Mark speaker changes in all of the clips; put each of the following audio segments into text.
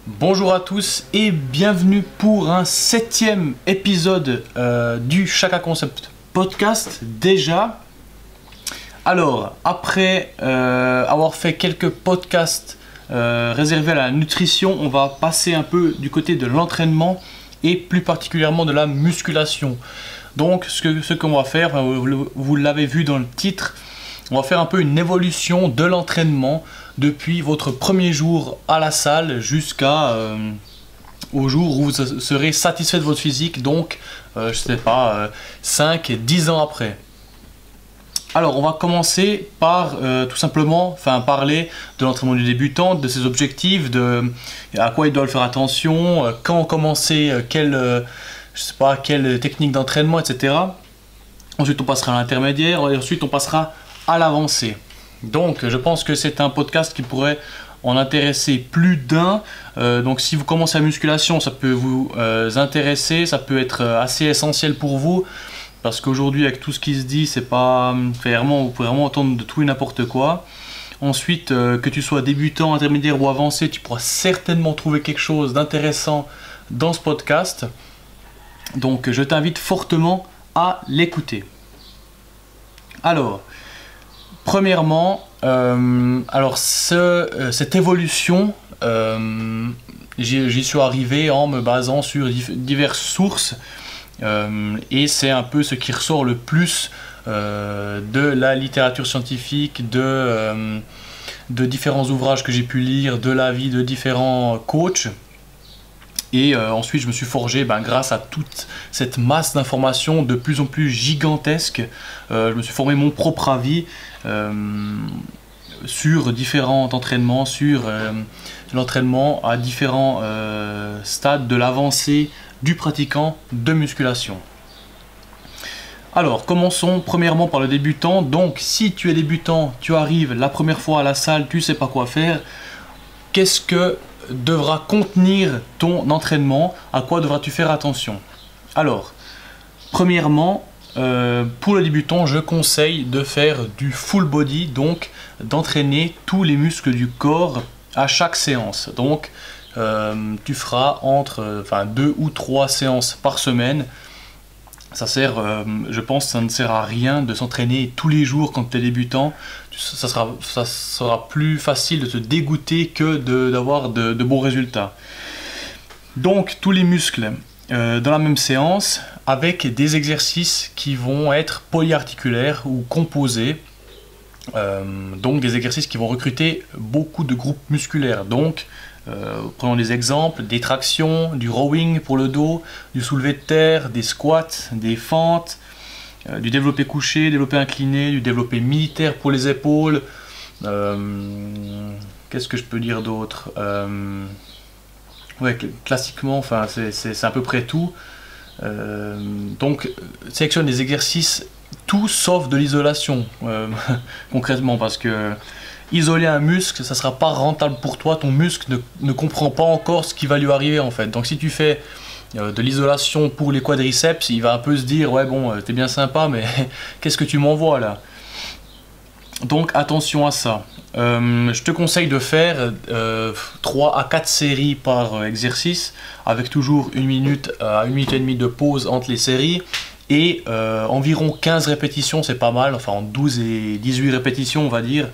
Speaker 1: Bonjour à tous et bienvenue pour un 7e épisode du Chaka Concept Podcast déjà. Alors, après avoir fait quelques podcasts réservés à la nutrition, on va passer un peu du côté de l'entraînement et plus particulièrement de la musculation. Donc, ce qu'on va faire, vous l'avez vu dans le titre, on va faire un peu une évolution de l'entraînement depuis votre premier jour à la salle jusqu'à au jour où vous serez satisfait de votre physique, donc je sais pas, 5 et 10 ans après. Alors on va commencer par tout simplement parler de l'entraînement du débutant, de ses objectifs, de à quoi il doit faire attention, quand commencer, quelle technique d'entraînement, etc. Ensuite on passera à l'intermédiaire et ensuite on passera à l'avancée. Donc je pense que c'est un podcast qui pourrait en intéresser plus d'un. Donc si vous commencez la musculation, ça peut vous intéresser, ça peut être assez essentiel pour vous. Parce qu'aujourd'hui, avec tout ce qui se dit, c'est pas vraiment, vous pouvez vraiment entendre de tout et n'importe quoi. Ensuite, que tu sois débutant, intermédiaire ou avancé, tu pourras certainement trouver quelque chose d'intéressant dans ce podcast. Donc je t'invite fortement à l'écouter. Alors, premièrement, cette évolution, j'y suis arrivé en me basant sur diverses sources et c'est un peu ce qui ressort le plus de la littérature scientifique, de différents ouvrages que j'ai pu lire, de l'avis de différents coachs. Et ensuite, je me suis forgé, grâce à toute cette masse d'informations de plus en plus gigantesque, je me suis formé mon propre avis sur différents entraînements, sur l'entraînement à différents stades de l'avancée du pratiquant de musculation. Alors, commençons premièrement par le débutant. Donc, si tu es débutant, tu arrives la première fois à la salle, tu ne sais pas quoi faire, qu'est-ce que devra contenir ton entraînement, à quoi devras-tu faire attention? Alors, premièrement, pour le débutant, je conseille de faire du full body, donc d'entraîner tous les muscles du corps à chaque séance. Donc, tu feras entre 2 ou 3 séances par semaine. Ça sert, je pense que ça ne sert à rien de s'entraîner tous les jours quand tu es débutant. Ça sera plus facile de te dégoûter que d'avoir de bons résultats. Donc tous les muscles dans la même séance avec des exercices qui vont être polyarticulaires ou composés. Donc des exercices qui vont recruter beaucoup de groupes musculaires. Donc prenons des exemples, des tractions, du rowing pour le dos, du soulevé de terre, des squats, des fentes, du développé couché, développé incliné, du développé militaire pour les épaules. Qu'est-ce que je peux dire d'autre? Ouais, classiquement, c'est à peu près tout. Donc, sélectionne des exercices, tout sauf de l'isolation, concrètement, parce que isoler un muscle, ça ne sera pas rentable pour toi. Ton muscle ne comprend pas encore ce qui va lui arriver en fait. Donc si tu fais de l'isolation pour les quadriceps, il va un peu se dire ouais bon, t'es bien sympa, mais qu'est-ce que tu m'envoies là? Donc attention à ça. Je te conseille de faire 3 à 4 séries par exercice, avec toujours 1 minute à 1 minute et demie de pause entre les séries. Et environ 15 répétitions, c'est pas mal, enfin 12 et 18 répétitions on va dire,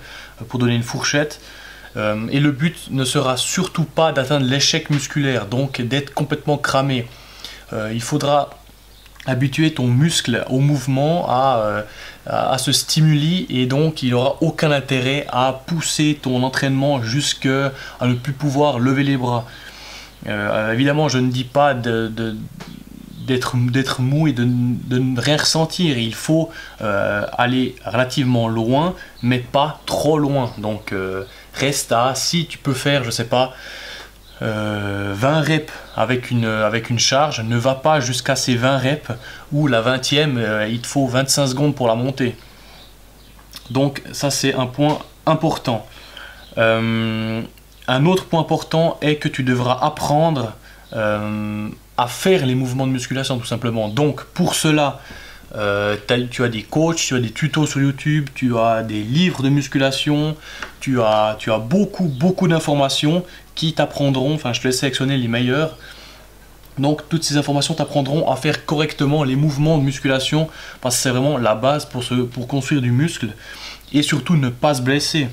Speaker 1: pour donner une fourchette. Et le but ne sera surtout pas d'atteindre l'échec musculaire, donc d'être complètement cramé. Il faudra habituer ton muscle au mouvement, à ce stimuli, et donc il n'aura aucun intérêt à pousser ton entraînement jusqu'à ne plus pouvoir lever les bras. Évidemment, je ne dis pas d'être mou et de ne rien ressentir. Il faut aller relativement loin, mais pas trop loin. Donc reste à, si tu peux faire, je sais pas, 20 reps avec une charge, ne va pas jusqu'à ces 20 reps où la 20e, il te faut 25 secondes pour la monter. Donc ça c'est un point important. Un autre point important est que tu devras apprendre à faire les mouvements de musculation tout simplement. Donc pour cela, Tu as des coachs, tu as des tutos sur YouTube, tu as des livres de musculation, tu as beaucoup d'informations qui t'apprendront, enfin je te laisse sélectionner les meilleurs. Donc toutes ces informations t'apprendront à faire correctement les mouvements de musculation parce que c'est vraiment la base pour construire du muscle et surtout ne pas se blesser.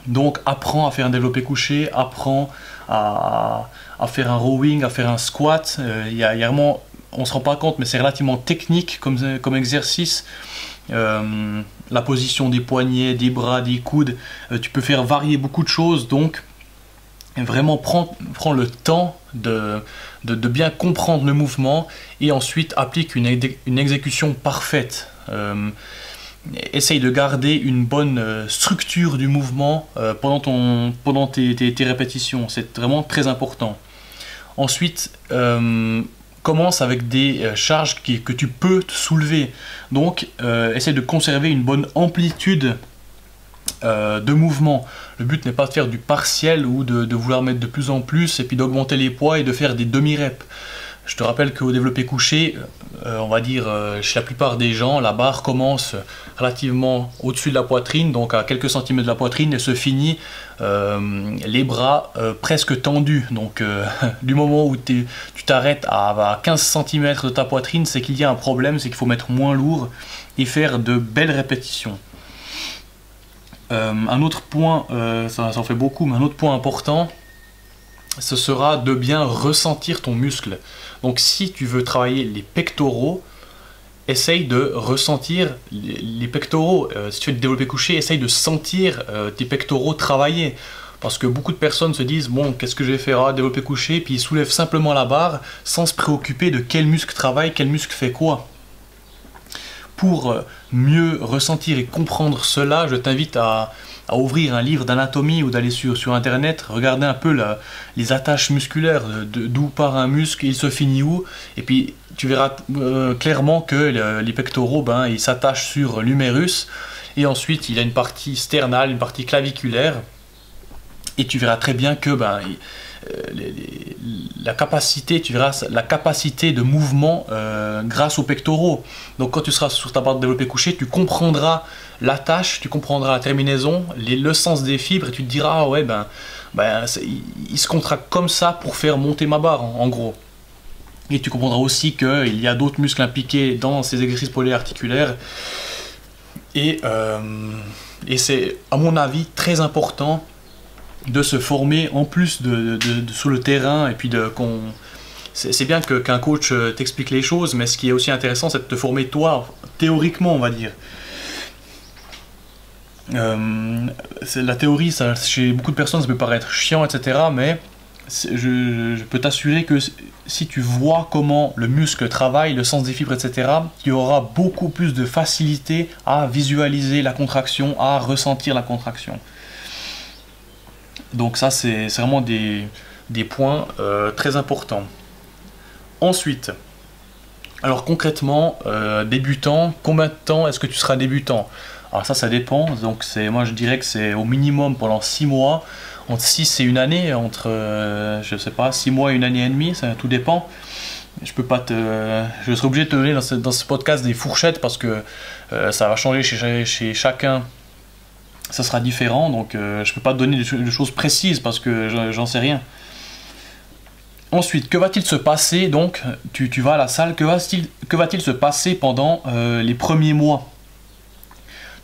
Speaker 1: Donc apprends à faire un développé couché, apprends à faire un rowing, à faire un squat. Il y a vraiment, on ne se rend pas compte, mais c'est relativement technique comme exercice. La position des poignets, des bras, des coudes, tu peux faire varier beaucoup de choses. Donc vraiment prends le temps de bien comprendre le mouvement et ensuite applique une exécution parfaite. Essaye de garder une bonne structure du mouvement pendant tes répétitions, c'est vraiment très important. Ensuite, commence avec des charges que tu peux te soulever. Donc, essaye de conserver une bonne amplitude de mouvement. Le but n'est pas de faire du partiel ou de vouloir mettre de plus en plus et puis d'augmenter les poids et de faire des demi-reps. Je te rappelle qu'au développé couché, on va dire chez la plupart des gens, la barre commence relativement au-dessus de la poitrine, donc à quelques centimètres de la poitrine, et se finit les bras presque tendus. Donc du moment où tu t'arrêtes à 15 cm de ta poitrine, c'est qu'il y a un problème, c'est qu'il faut mettre moins lourd et faire de belles répétitions. Un autre point, ça en fait beaucoup, mais un autre point important, ce sera de bien ressentir ton muscle. Donc si tu veux travailler les pectoraux, essaye de ressentir les pectoraux. Si tu veux te développer couché, essaye de sentir tes pectoraux travailler. Parce que beaucoup de personnes se disent, bon, qu'est-ce que je vais faire, développer couché, puis ils soulèvent simplement la barre sans se préoccuper de quel muscle travaille, quel muscle fait quoi. Pour mieux ressentir et comprendre cela, je t'invite à ouvrir un livre d'anatomie ou d'aller sur internet, regarder un peu les attaches musculaires, d'où part un muscle, il se finit où, et puis tu verras clairement que les pectoraux, ils s'attachent sur l'humérus, et ensuite il y a une partie sternale, une partie claviculaire, et tu verras très bien que la capacité, tu verras la capacité de mouvement grâce aux pectoraux. Donc quand tu seras sur ta barre de développé couché, tu comprendras la tâche, tu comprendras la terminaison, le sens des fibres, et tu te diras, ah ouais, il se contracte comme ça pour faire monter ma barre, en gros. Et tu comprendras aussi qu'il y a d'autres muscles impliqués dans ces exercices polyarticulaires. Et c'est, à mon avis, très important de se former en plus sur le terrain, et puis c'est bien qu'un coach t'explique les choses, mais ce qui est aussi intéressant, c'est de te former toi, théoriquement, on va dire. La théorie, ça, chez beaucoup de personnes, ça peut paraître chiant, etc., mais je peux t'assurer que si tu vois comment le muscle travaille, le sens des fibres, etc., tu auras beaucoup plus de facilité à visualiser la contraction, à ressentir la contraction. Donc ça, c'est vraiment des points très importants. Ensuite, alors concrètement, débutant, combien de temps est-ce que tu seras débutant? Alors ça dépend. Donc moi je dirais que c'est au minimum pendant 6 mois, entre 6 et une année, entre je sais pas, 6 mois et une année et demie, ça tout dépend. Je serai obligé de te donner dans ce podcast des fourchettes parce que ça va changer chez chacun. Ça sera différent, donc je peux pas te donner des choses précises parce que j'en sais rien. Ensuite, que va-t-il se passer? Donc, tu vas à la salle, que va-t-il se passer pendant les premiers mois?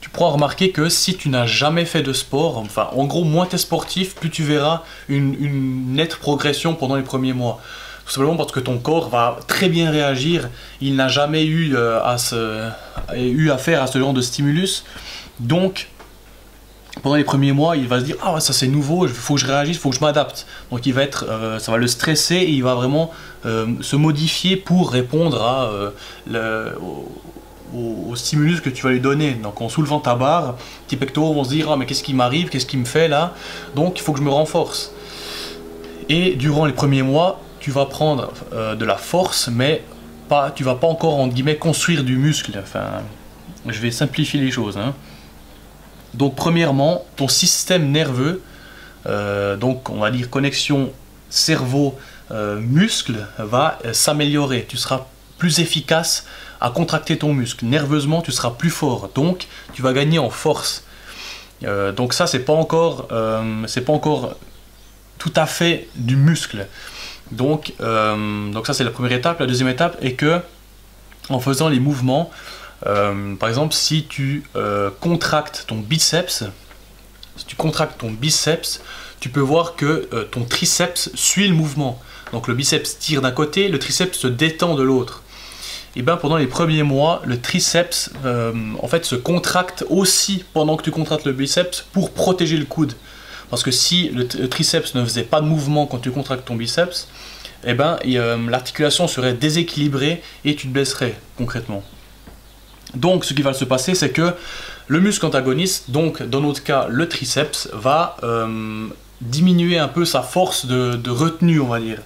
Speaker 1: Tu pourras remarquer que si tu n'as jamais fait de sport, enfin, en gros, moins tu es sportif, plus tu verras une nette progression pendant les premiers mois. Tout simplement parce que ton corps va très bien réagir. Il n'a jamais eu affaire à ce genre de stimulus. Donc, pendant les premiers mois, il va se dire « Ah ouais, ça c'est nouveau, il faut que je réagisse, il faut que je m'adapte ». Donc ça va le stresser et il va vraiment se modifier pour répondre au stimulus que tu vas lui donner. Donc en soulevant ta barre, tes pectoraux vont se dire « Ah mais qu'est-ce qui m'arrive, qu'est-ce qui me fait là ?» Donc il faut que je me renforce. Et durant les premiers mois, tu vas prendre de la force, mais tu vas pas encore, entre guillemets, construire du muscle. Enfin, je vais simplifier les choses, hein. Donc premièrement, ton système nerveux, donc on va dire connexion cerveau-muscle, va s'améliorer. Tu seras plus efficace à contracter ton muscle. Nerveusement, tu seras plus fort, donc tu vas gagner en force. Donc ça, c'est pas encore tout à fait du muscle. Donc ça, c'est la première étape. La deuxième étape est que, en faisant les mouvements, par exemple, si tu contractes ton biceps, tu peux voir que ton triceps suit le mouvement. Donc le biceps tire d'un côté, le triceps se détend de l'autre. Et bien pendant les premiers mois, le triceps en fait se contracte aussi pendant que tu contractes le biceps pour protéger le coude. Parce que si le triceps ne faisait pas de mouvement quand tu contractes ton biceps, eh ben, l'articulation serait déséquilibrée et tu te blesserais concrètement. Donc ce qui va se passer, c'est que le muscle antagoniste, donc dans notre cas le triceps, va diminuer un peu sa force de retenue, on va dire.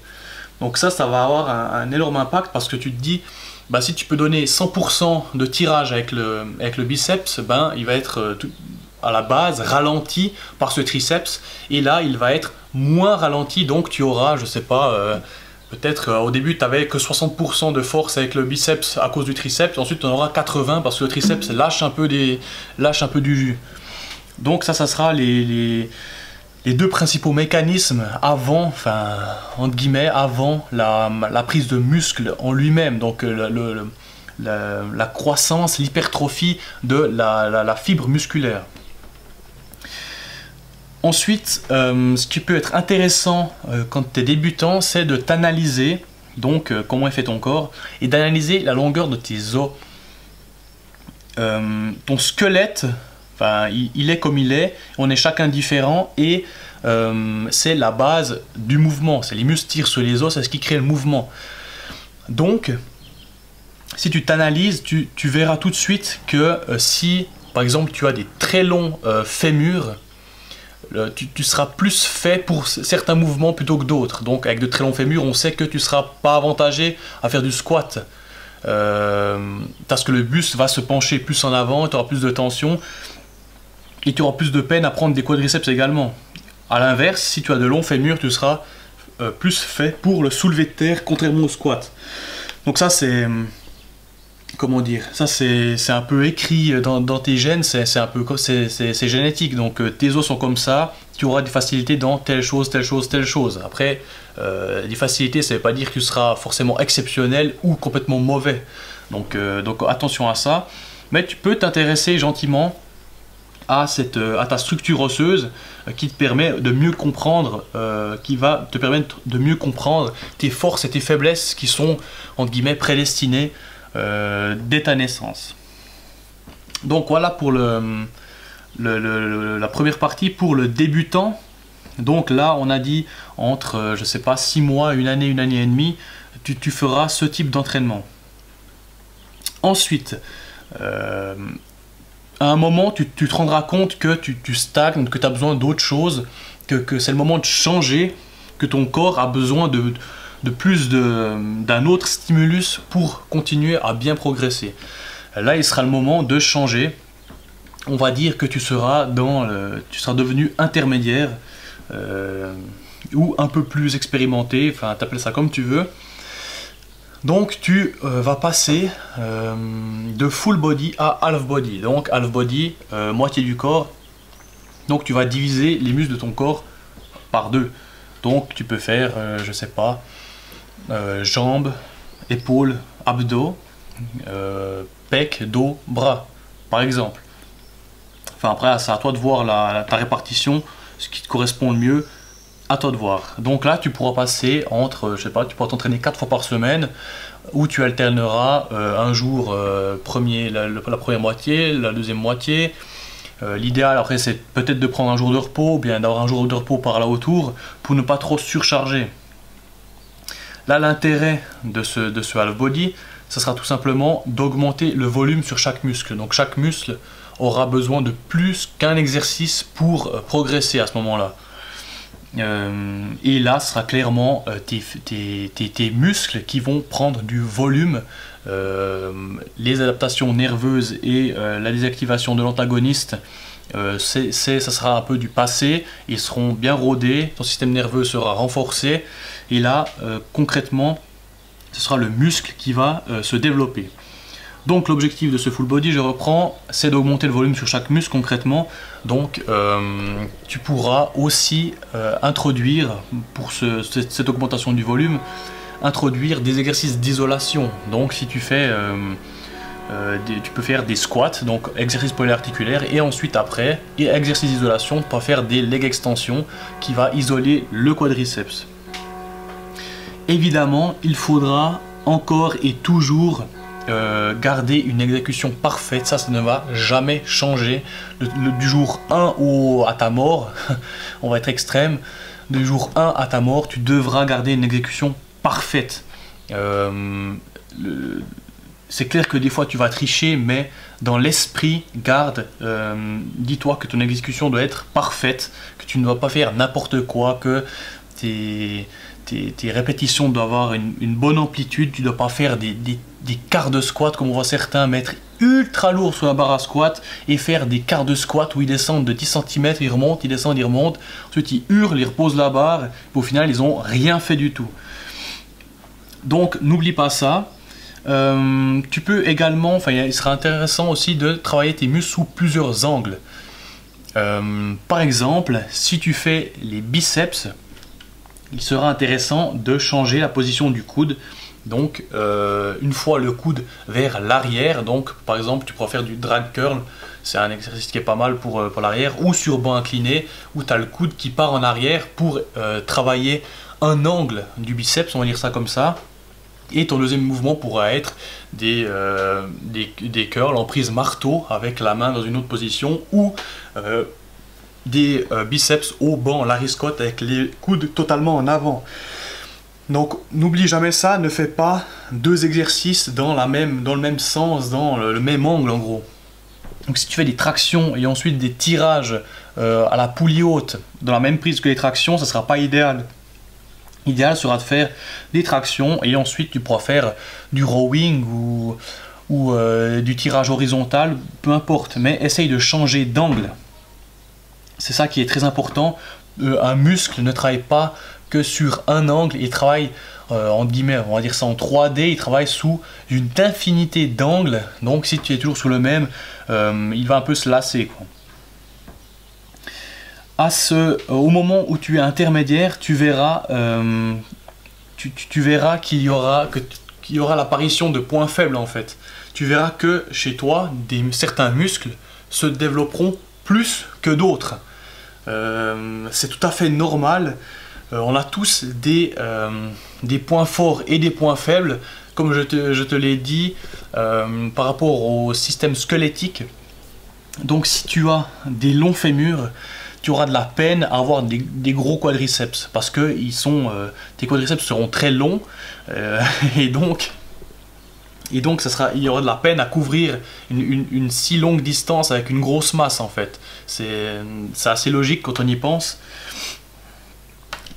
Speaker 1: Donc ça va avoir un énorme impact parce que tu te dis, bah, si tu peux donner 100% de tirage avec le biceps, ben, il va être à la base ralenti par ce triceps, et là il va être moins ralenti, donc tu auras, je sais pas, peut-être au début tu n'avais que 60% de force avec le biceps à cause du triceps, ensuite tu en auras 80% parce que le triceps lâche un peu du jus. Donc ça sera les deux principaux mécanismes avant, enfin entre guillemets, avant la prise de muscle en lui-même, donc la croissance, l'hypertrophie de la fibre musculaire. Ensuite, ce qui peut être intéressant quand tu es débutant, c'est de t'analyser, donc comment est fait ton corps, et d'analyser la longueur de tes os. Ton squelette, enfin, il est comme il est, on est chacun différent, et c'est la base du mouvement. C'est les muscles tirent sur les os, c'est ce qui crée le mouvement. Donc, si tu t'analyses, tu verras tout de suite que si, par exemple, tu as des très longs fémurs, tu seras plus fait pour certains mouvements plutôt que d'autres. Donc avec de très longs fémurs, on sait que tu ne seras pas avantagé à faire du squat. Parce que le buste va se pencher plus en avant, tu auras plus de tension et tu auras plus de peine à prendre des quadriceps également. A l'inverse, si tu as de longs fémurs, tu seras plus fait pour le soulevé de terre, contrairement au squat. Donc ça c'est... Comment dire, ça c'est un peu écrit dans tes gènes, c'est génétique, donc tes os sont comme ça, tu auras des facilités dans telle chose, telle chose, telle chose. Après, des facilités, ça ne veut pas dire que tu seras forcément exceptionnel ou complètement mauvais, donc attention à ça. Mais tu peux t'intéresser gentiment à ta structure osseuse qui te permet de mieux comprendre, qui va te permettre de mieux comprendre tes forces et tes faiblesses qui sont, entre guillemets, prédestinées dès ta naissance. Donc voilà pour la première partie pour le débutant. Donc là on a dit entre je sais pas 6 mois, une année et demie, tu feras ce type d'entraînement. Ensuite à un moment tu te rendras compte que tu stagnes, que tu as besoin d'autre chose, que c'est le moment de changer, que ton corps a besoin d'un autre stimulus pour continuer à bien progresser. Là il sera le moment de changer. On va dire que tu seras devenu intermédiaire ou un peu plus expérimenté, enfin t'appelles ça comme tu veux. Donc tu vas passer de full body à half body. Donc half body, moitié du corps. Donc tu vas diviser les muscles de ton corps par deux. Donc tu peux faire, je sais pas, jambes, épaules, abdos, pec, dos, bras, par exemple. Enfin après, c'est à toi de voir ta répartition, ce qui te correspond le mieux, à toi de voir. Donc là, tu pourras passer entre, je sais pas, tu pourras t'entraîner 4 fois par semaine, où tu alterneras un jour la première moitié, la deuxième moitié. L'idéal après, c'est peut-être de prendre un jour de repos, ou bien d'avoir un jour de repos par là autour, pour ne pas trop surcharger. Là, l'intérêt de ce half body, ce sera tout simplement d'augmenter le volume sur chaque muscle. Donc chaque muscle aura besoin de plus qu'un exercice pour progresser à ce moment-là. Et là, ce sera clairement tes muscles qui vont prendre du volume. Les adaptations nerveuses et la désactivation de l'antagoniste, ça sera un peu du passé. Ils seront bien rodés, ton système nerveux sera renforcé. Et là, concrètement, ce sera le muscle qui va se développer. Donc l'objectif de ce full body, je reprends, c'est d'augmenter le volume sur chaque muscle concrètement. Donc tu pourras aussi introduire, pour cette augmentation du volume, introduire des exercices d'isolation. Donc si tu fais, tu peux faire des squats, donc exercice polyarticulaire, et ensuite après, exercice d'isolation, tu peux faire des leg extensions qui va isoler le quadriceps. Évidemment, il faudra encore et toujours garder une exécution parfaite, ça ne va jamais changer. Du jour 1 à ta mort, on va être extrême, du jour 1 à ta mort, tu devras garder une exécution parfaite. C'est clair que des fois tu vas tricher, mais dans l'esprit, garde, dis-toi que ton exécution doit être parfaite, que tu ne dois pas faire n'importe quoi, que tes répétitions doivent avoir une bonne amplitude. Tu ne dois pas faire des quarts de squat comme on voit certains mettre ultra lourd sur la barre à squat et faire des quarts de squat où ils descendent de 10 cm, ils remontent, ils descendent, ils remontent. Ensuite ils hurlent, ils reposent la barre et au final ils n'ont rien fait du tout. Donc n'oublie pas ça. Tu peux également, il sera intéressant aussi de travailler tes muscles sous plusieurs angles. Par exemple, si tu fais les biceps, il sera intéressant de changer la position du coude. Donc une fois le coude vers l'arrière, donc par exemple tu pourras faire du drag curl, c'est un exercice qui est pas mal pour l'arrière, ou sur banc incliné où tu as le coude qui part en arrière pour travailler un angle du biceps, on va dire ça comme ça. Et ton deuxième mouvement pourra être des curls en prise marteau avec la main dans une autre position, ou des biceps au banc Larry Scott avec les coudes totalement en avant. Donc n'oublie jamais ça, ne fais pas deux exercices dans le même sens, dans le même angle en gros. Donc si tu fais des tractions et ensuite des tirages à la poulie haute dans la même prise que les tractions, ça ne sera pas idéal. L'idéal sera de faire des tractions et ensuite tu pourras faire du rowing ou du tirage horizontal, peu importe, mais essaye de changer d'angle. C'est ça qui est très important. Un muscle ne travaille pas que sur un angle, il travaille entre guillemets, on va dire ça en 3D, il travaille sous une infinité d'angles. Donc si tu es toujours sur le même, il va un peu se lasser, quoi. Au moment où tu es intermédiaire, tu verras, tu verras qu'il y aura l'apparition de points faibles en fait. Tu verras que chez toi, certains muscles se développeront plus que d'autres. C'est tout à fait normal. On a tous des points forts et des points faibles. Comme je te l'ai dit, par rapport au système squelettique. Donc si tu as des longs fémurs, tu auras de la peine à avoir des gros quadriceps parce que tes quadriceps seront très longs et donc il y aura de la peine à couvrir une si longue distance avec une grosse masse en fait. C'est assez logique quand on y pense.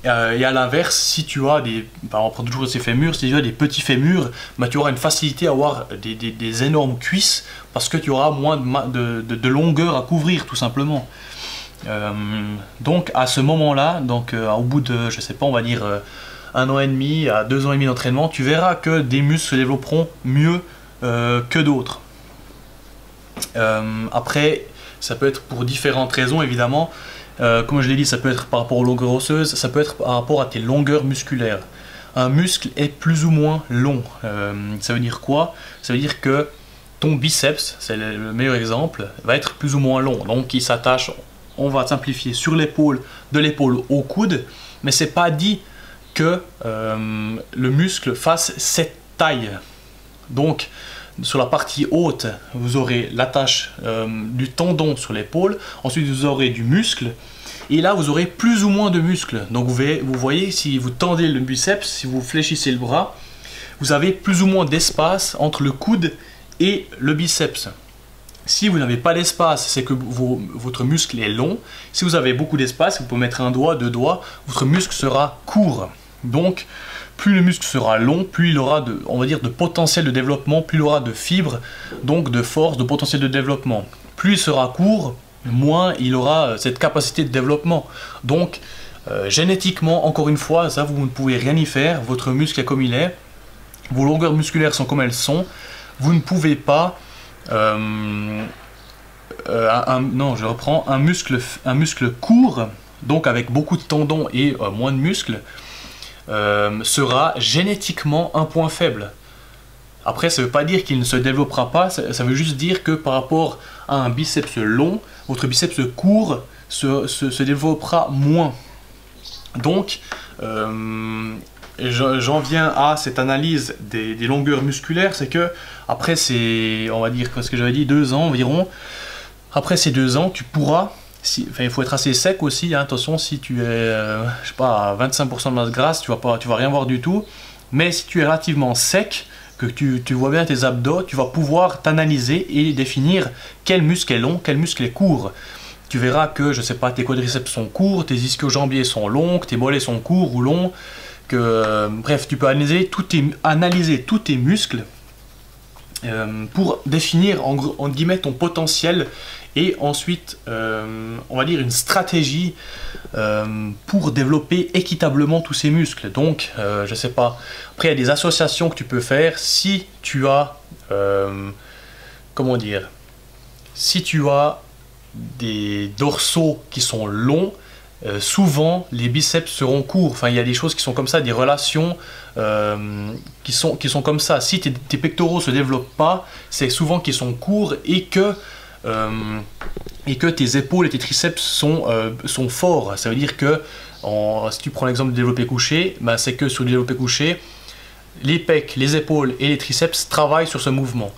Speaker 1: Et à l'inverse, si tu as on prend toujours ces fémurs, si tu as des petits fémurs, tu auras une facilité à avoir des énormes cuisses parce que tu auras moins de longueur à couvrir tout simplement. Donc à ce moment-là, au bout de, je sais pas, on va dire 1 an et demi à 2 ans et demi d'entraînement, tu verras que des muscles se développeront mieux que d'autres. Après, ça peut être pour différentes raisons évidemment. Comme je l'ai dit, ça peut être par rapport aux longueurs osseuses, ça peut être par rapport à tes longueurs musculaires. Un muscle est plus ou moins long. Ça veut dire quoi? Ça veut dire que ton biceps, c'est le meilleur exemple, va être plus ou moins long. Donc il s'attache, on va simplifier, sur l'épaule, de l'épaule au coude, mais c'est pas dit que le muscle fasse cette taille. Donc sur la partie haute, vous aurez l'attache du tendon sur l'épaule, ensuite vous aurez du muscle, et là vous aurez plus ou moins de muscle. Donc vous voyez, si vous tendez le biceps, si vous fléchissez le bras, vous avez plus ou moins d'espace entre le coude et le biceps. Si vous n'avez pas d'espace, c'est que votre muscle est long. Si vous avez beaucoup d'espace, vous pouvez mettre un doigt, 2 doigts, votre muscle sera court. Donc, plus le muscle sera long, plus il aura on va dire, de potentiel de développement, plus il aura de fibres, donc de force, de potentiel de développement. Plus il sera court, moins il aura cette capacité de développement. Donc, génétiquement, encore une fois, ça vous ne pouvez rien y faire, votre muscle est comme il est. vos longueurs musculaires sont comme elles sont, vous ne pouvez pas, non je reprends, un muscle court, donc avec beaucoup de tendons et moins de muscles, sera génétiquement un point faible. Après, ça ne veut pas dire qu'il ne se développera pas, ça veut juste dire que par rapport à un biceps long, votre biceps court se développera moins. Donc, j'en viens à cette analyse des longueurs musculaires, c'est que après on va dire, ce que j'avais dit, 2 ans environ, après ces 2 ans, tu pourras, il faut être assez sec aussi, hein, attention, si tu es, je sais pas, à 25% de masse grasse, tu vas rien voir du tout, mais si tu es relativement sec, que tu vois bien tes abdos, tu vas pouvoir t'analyser et définir quel muscle est long, quel muscle est court. Tu verras que, je sais pas, tes quadriceps sont courts, tes ischio-jambiers sont longs, tes mollets sont courts ou longs, bref, tu peux analyser tous tes muscles pour définir en guillemets ton potentiel et ensuite, on va dire, une stratégie pour développer équitablement tous ces muscles. Donc, je sais pas, après il y a des associations que tu peux faire si tu as, comment dire, si tu as des dorsaux qui sont longs, souvent les biceps seront courts. Enfin, il y a des choses qui sont comme ça, des relations qui sont comme ça. Si tes pectoraux se développent pas, c'est souvent qu'ils sont courts et que tes épaules et tes triceps sont forts. Ça veut dire que, si tu prends l'exemple du développé couché, ben c'est que sur le développé couché, les pecs, les épaules et les triceps travaillent sur ce mouvement.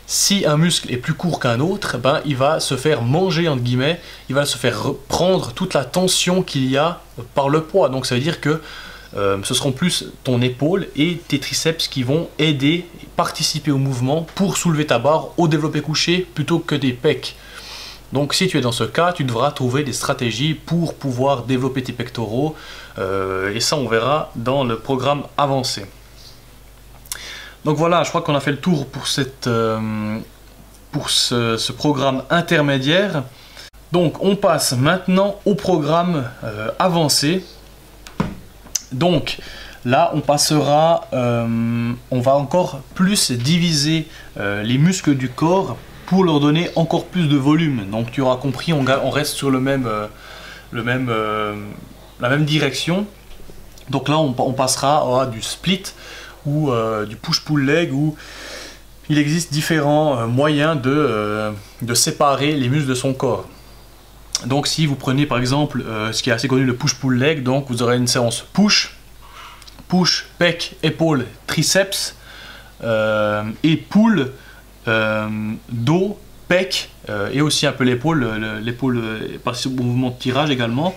Speaker 1: Si un muscle est plus court qu'un autre, ben, il va se faire manger, entre guillemets, il va se faire prendre toute la tension qu'il y a par le poids. Donc ça veut dire que ce seront plus ton épaule et tes triceps qui vont aider, participer au mouvement pour soulever ta barre au développé couché plutôt que des pecs. Donc si tu es dans ce cas, tu devras trouver des stratégies pour pouvoir développer tes pectoraux et ça on verra dans le programme avancé. Donc voilà, je crois qu'on a fait le tour pour ce programme intermédiaire. Donc on passe maintenant au programme avancé. Donc là on passera, on va encore plus diviser les muscles du corps pour leur donner encore plus de volume. Donc tu auras compris, on reste sur la même direction. Donc là on passera à du split ou du push-pull leg, où il existe différents moyens de séparer les muscles de son corps. Donc si vous prenez par exemple ce qui est assez connu, le push-pull leg, donc vous aurez une séance push, pec, épaule, triceps, et pull, dos, pec, et aussi un peu l'épaule participe au mouvement de tirage également.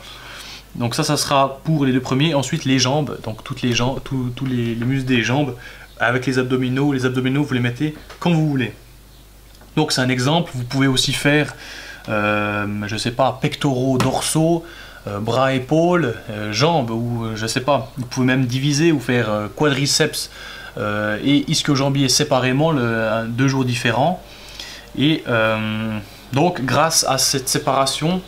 Speaker 1: Donc ça sera pour les deux premiers. Ensuite les jambes, donc toutes les jambes, tous les muscles des jambes avec les abdominaux. Les abdominaux vous les mettez quand vous voulez. Donc c'est un exemple. Vous pouvez aussi faire, je sais pas, pectoraux, dorsaux, bras, épaules, jambes, ou je sais pas. Vous pouvez même diviser ou faire quadriceps et ischio-jambiers séparément, 2 jours différents. Et donc grâce à cette séparation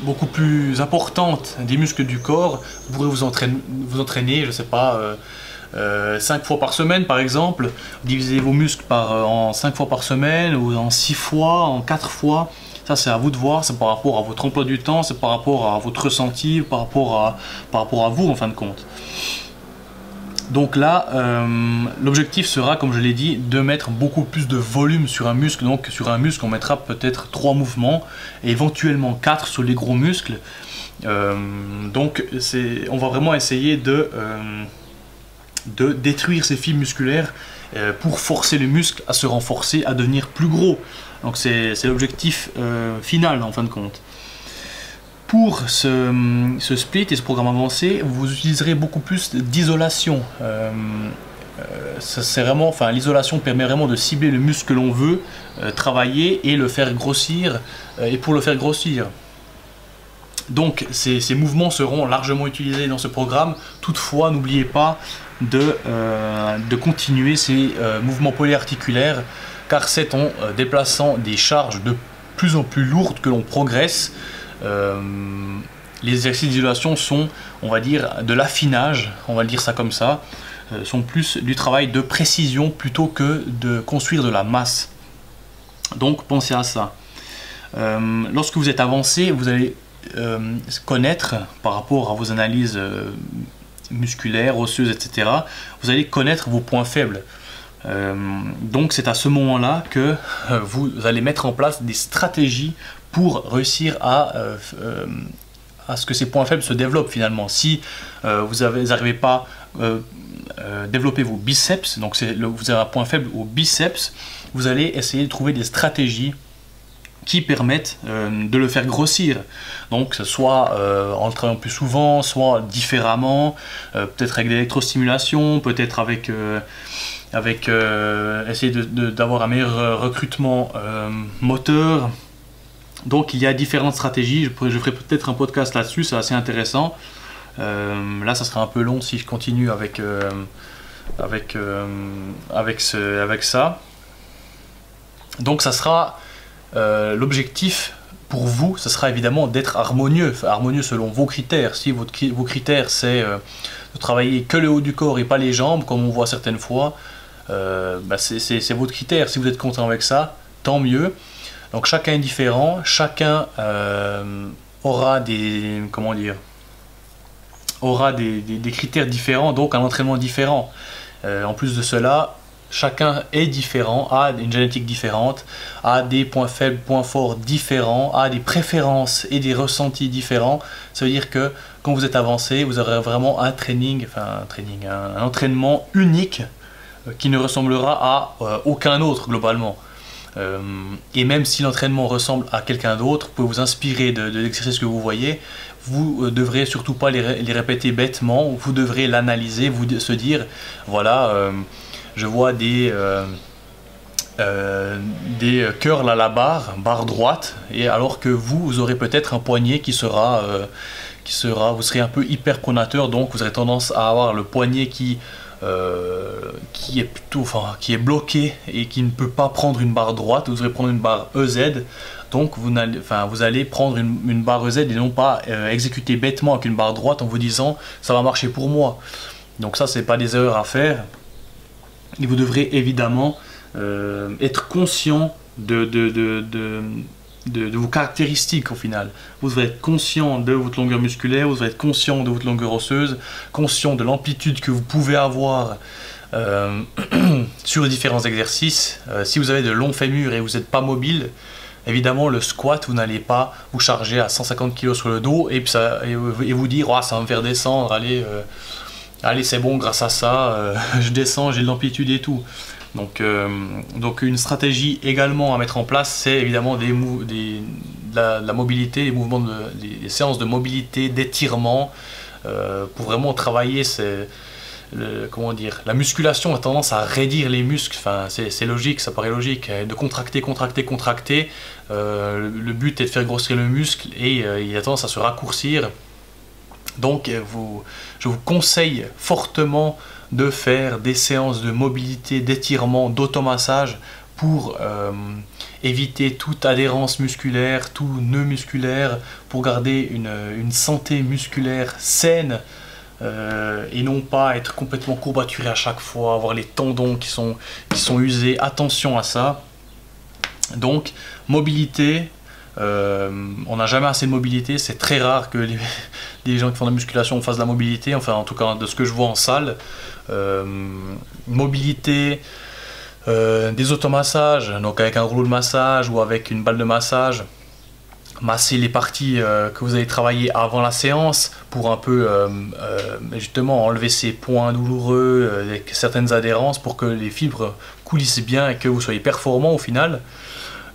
Speaker 1: beaucoup plus importante des muscles du corps, vous pourrez vous entraîner, je sais pas, 5 fois par semaine par exemple. Divisez vos muscles en 5 fois par semaine, ou en 6 fois, en 4 fois. Ça c'est à vous de voir, c'est par rapport à votre emploi du temps, c'est par rapport à votre ressenti, par rapport à vous en fin de compte. Donc là, l'objectif sera, comme je l'ai dit, de mettre beaucoup plus de volume sur un muscle. Donc sur un muscle, on mettra peut-être 3 mouvements, et éventuellement 4 sur les gros muscles. Donc on va vraiment essayer de détruire ces fibres musculaires pour forcer le muscle à se renforcer, à devenir plus gros. Donc c'est l'objectif final en fin de compte. Pour ce split et ce programme avancé, vous utiliserez beaucoup plus d'isolation. L'isolation permet vraiment de cibler le muscle que l'on veut travailler et le faire grossir, et pour le faire grossir. Donc ces mouvements seront largement utilisés dans ce programme. Toutefois, n'oubliez pas de continuer ces mouvements polyarticulaires, car c'est en déplaçant des charges de plus en plus lourdes que l'on progresse. Les exercices d'isolation sont, on va dire, de l'affinage, on va dire ça comme ça. sont plus du travail de précision plutôt que de construire de la masse. Donc pensez à ça. Lorsque vous êtes avancé, vous allez connaître, par rapport à vos analyses musculaires, osseuses, etc., vous allez connaître vos points faibles. Donc c'est à ce moment-là que vous allez mettre en place des stratégies pour réussir à ce que ces points faibles se développent finalement. Si vous n'arrivez pas à développer vos biceps, donc vous avez un point faible au biceps, vous allez essayer de trouver des stratégies qui permettent de le faire grossir. Donc soit en le travaillant plus souvent, soit différemment, peut-être avec l'électrostimulation, peut-être avec essayer d'avoir un meilleur recrutement moteur. Donc il y a différentes stratégies, je ferai peut-être un podcast là-dessus, c'est assez intéressant. Là ça sera un peu long si je continue avec ça. Donc ça sera l'objectif pour vous, ce sera évidemment d'être harmonieux selon vos critères. Si vos critères c'est de travailler que le haut du corps et pas les jambes, comme on voit certaines fois, c'est votre critère. Si vous êtes content avec ça, tant mieux. Donc chacun est différent, chacun aura des critères différents, donc un entraînement différent. En plus de cela, chacun est différent, a une génétique différente, a des points faibles, points forts différents, a des préférences et des ressentis différents. Ça veut dire que quand vous êtes avancé, vous aurez vraiment un entraînement unique qui ne ressemblera à aucun autre globalement. Et même si l'entraînement ressemble à quelqu'un d'autre, vous pouvez vous inspirer de l'exercice que vous voyez. Vous ne devrez surtout pas les répéter bêtement, vous devrez l'analyser, se dire voilà, je vois des curls à la barre droite, et alors que vous aurez peut-être un poignet qui sera, vous serez un peu hyperpronateur, donc vous aurez tendance à avoir le poignet qui est bloqué et qui ne peut pas prendre une barre droite. Vous allez prendre une barre EZ, donc vous allez prendre une barre EZ et non pas exécuter bêtement avec une barre droite en vous disant ça va marcher pour moi. Donc ça, c'est pas des erreurs à faire, et vous devrez évidemment être conscient de vos caractéristiques au final. Vous devrez être conscient de votre longueur musculaire, vous devrez être conscient de votre longueur osseuse, conscient de l'amplitude que vous pouvez avoir sur les différents exercices. Si vous avez de longs fémurs et vous n'êtes pas mobile, évidemment le squat, vous n'allez pas vous charger à 150 kg sur le dos et vous dire oh, ça va me faire descendre, allez c'est bon, grâce à ça je descends, j'ai de l'amplitude et tout. Donc une stratégie également à mettre en place, c'est évidemment la mobilité, les mouvements, des séances de mobilité, d'étirement, pour vraiment travailler la musculation a tendance à raidir les muscles, c'est logique, ça paraît logique, de contracter. Le but est de faire grossir le muscle et il a tendance à se raccourcir. Donc je vous conseille fortement de faire des séances de mobilité, d'étirement, d'automassage pour éviter toute adhérence musculaire, tout nœud musculaire, pour garder une santé musculaire saine et non pas être complètement courbaturé à chaque fois, avoir les tendons qui sont usés. Attention à ça. Donc mobilité, on n'a jamais assez de mobilité, c'est très rare que les gens qui font de la musculation fassent de la mobilité, enfin en tout cas de ce que je vois en salle. Mobilité, des automassages, donc avec un rouleau de massage ou avec une balle de massage, masser les parties que vous avez travaillées avant la séance pour un peu justement enlever ces points douloureux, avec certaines adhérences pour que les fibres coulissent bien et que vous soyez performant au final.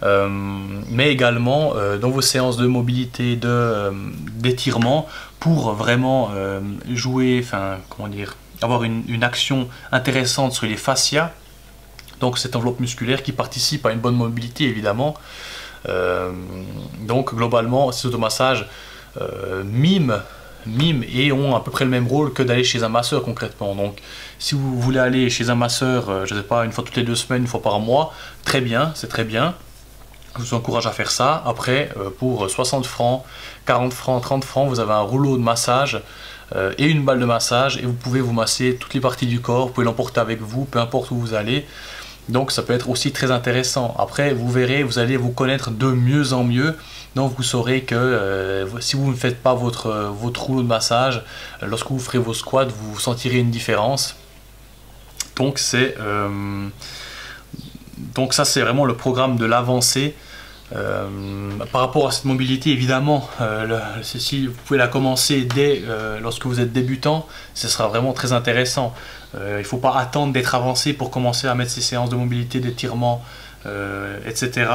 Speaker 1: Mais également dans vos séances de mobilité, d'étirement, pour vraiment jouer, avoir une action intéressante sur les fascias, donc cette enveloppe musculaire qui participe à une bonne mobilité évidemment. Donc globalement ces automassages miment et ont à peu près le même rôle que d'aller chez un masseur concrètement. Donc si vous voulez aller chez un masseur, je ne sais pas, une fois toutes les 2 semaines, une fois par mois, très bien, c'est très bien. Je vous encourage à faire ça. Après, pour 60 francs, 40 francs, 30 francs, vous avez un rouleau de massage et une balle de massage, et vous pouvez vous masser toutes les parties du corps, vous pouvez l'emporter avec vous, peu importe où vous allez. Donc ça peut être aussi très intéressant. Après, vous verrez, vous allez vous connaître de mieux en mieux. Donc vous saurez que si vous ne faites pas votre rouleau de massage, lorsque vous ferez vos squats, vous sentirez une différence. Donc ça c'est vraiment le programme de l'avancée. Par rapport à cette mobilité, évidemment, si vous pouvez la commencer dès lorsque vous êtes débutant, ce sera vraiment très intéressant. Il ne faut pas attendre d'être avancé pour commencer à mettre ces séances de mobilité, d'étirement, etc.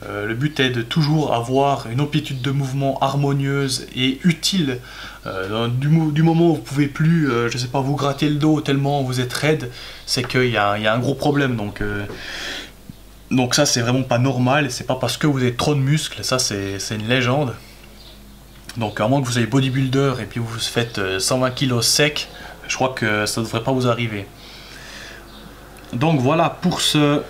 Speaker 1: Le but est de toujours avoir une amplitude de mouvement harmonieuse et utile. Du moment où vous ne pouvez plus, je sais pas, vous gratter le dos tellement vous êtes raide, c'est qu'il y a un gros problème. Donc ça c'est vraiment pas normal, et c'est pas parce que vous avez trop de muscles, ça c'est une légende. Donc à moins que vous soyez bodybuilder et puis vous faites 120 kg sec, je crois que ça ne devrait pas vous arriver. Donc voilà pour ce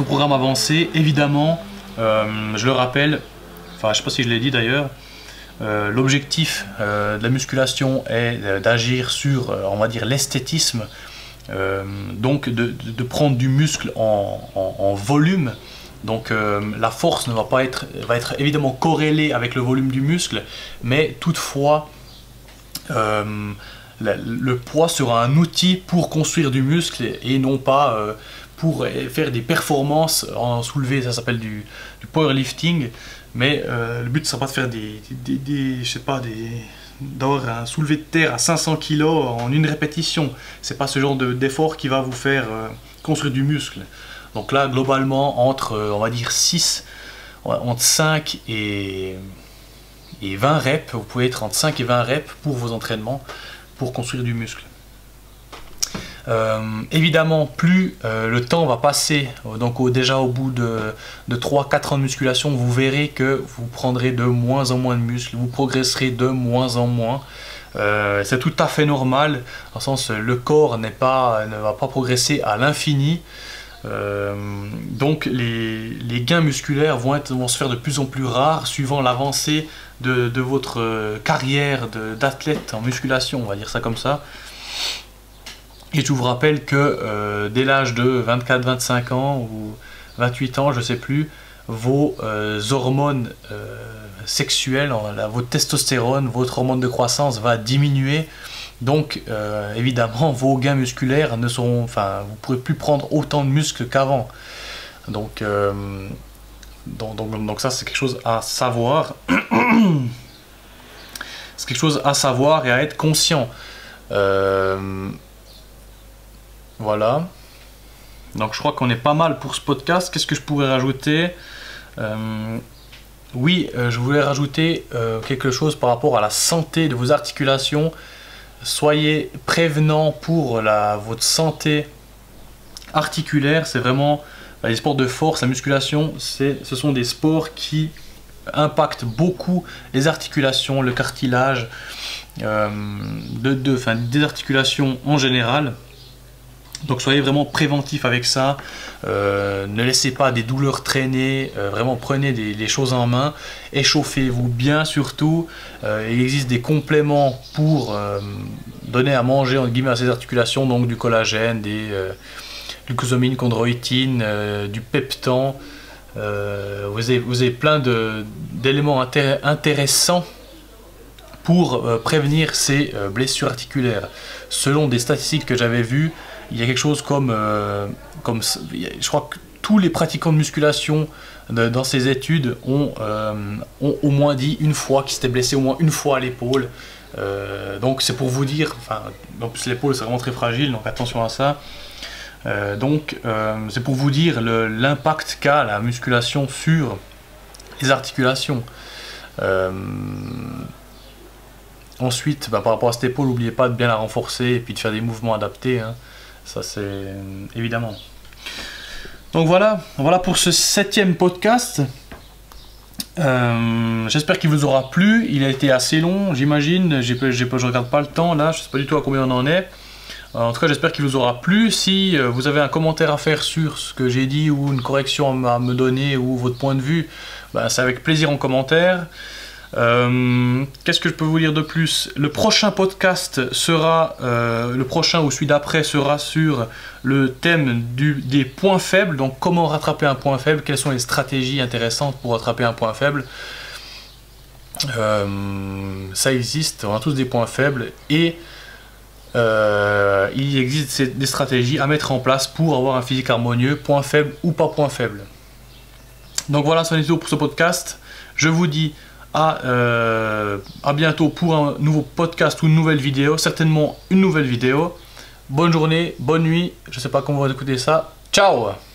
Speaker 1: programme avancé. Évidemment, je le rappelle, enfin je sais pas si je l'ai dit d'ailleurs, l'objectif de la musculation est d'agir sur, on va dire, l'esthétisme. Donc de prendre du muscle en volume. Donc la force va être évidemment corrélée avec le volume du muscle, mais toutefois le poids sera un outil pour construire du muscle et non pas pour faire des performances en soulevé. Ça s'appelle du powerlifting, mais le but ne sera pas de faire je sais pas, d'avoir un soulevé de terre à 500 kg en une répétition. C'est pas ce genre d'effort qui va vous faire construire du muscle. Donc là, globalement, entre, on va dire, entre 5 et 20 reps, vous pouvez être entre 5 et 20 reps pour vos entraînements, pour construire du muscle. Évidemment, plus le temps va passer, donc déjà au bout de 3-4 ans de musculation, vous verrez que vous prendrez de moins en moins de muscles, vous progresserez de moins en moins. C'est tout à fait normal, dans le sens le corps ne va pas progresser à l'infini. Donc les gains musculaires vont se faire de plus en plus rares suivant l'avancée de votre carrière d'athlète en musculation, on va dire ça comme ça. Et je vous rappelle que dès l'âge de 24-25 ans ou 28 ans, je ne sais plus, vos hormones sexuelles, votre testostérone, votre hormone de croissance va diminuer. Donc évidemment vos gains musculaires ne seront, enfin vous ne pourrez plus prendre autant de muscles qu'avant. Donc ça c'est quelque chose à savoir. C'est quelque chose à savoir et à être conscient. Voilà. Donc je crois qu'on est pas mal pour ce podcast. Qu'est-ce que je pourrais rajouter? Oui, je voulais rajouter quelque chose par rapport à la santé de vos articulations. Soyez prévenants pour votre santé articulaire. C'est vraiment les sports de force, la musculation, ce sont des sports qui impactent beaucoup les articulations, le cartilage, des articulations en général. Donc soyez vraiment préventif avec ça, ne laissez pas des douleurs traîner, vraiment prenez les choses en main, échauffez-vous bien surtout. Il existe des compléments pour donner à manger entre guillemets à ces articulations, donc du collagène, des glucosamine, chondroïtine, du peptan. Vous avez plein d'éléments intéressants pour prévenir ces blessures articulaires. Selon des statistiques que j'avais vues, il y a quelque chose comme je crois que tous les pratiquants de musculation dans ces études ont au moins dit une fois qu'ils s'étaient blessés au moins une fois à l'épaule. Donc c'est pour vous dire, en plus l'épaule c'est vraiment très fragile, donc attention à ça. C'est pour vous dire l'impact qu'a la musculation sur les articulations. Ensuite, par rapport à cette épaule, n'oubliez pas de bien la renforcer et puis de faire des mouvements adaptés, hein. Ça c'est évidemment. Donc voilà pour ce 7e podcast. J'espère qu'il vous aura plu. Il a été assez long, j'imagine. Je regarde pas le temps là, je sais pas du tout à combien on en est. En tout cas, j'espère qu'il vous aura plu. Si vous avez un commentaire à faire sur ce que j'ai dit ou une correction à me donner ou votre point de vue, c'est avec plaisir en commentaire. Qu'est-ce que je peux vous dire de plus? Le prochain podcast sera, le prochain ou celui d'après sera sur le thème des points faibles. Donc comment rattraper un point faible, quelles sont les stratégies intéressantes pour rattraper un point faible. Ça existe, on a tous des points faibles et il existe des stratégies à mettre en place pour avoir un physique harmonieux, point faible ou pas point faible. Donc voilà, c'en est tout pour ce podcast. Je vous dis à bientôt pour un nouveau podcast ou une nouvelle vidéo, certainement une nouvelle vidéo. Bonne journée, bonne nuit, je sais pas comment vous écoutez ça. Ciao!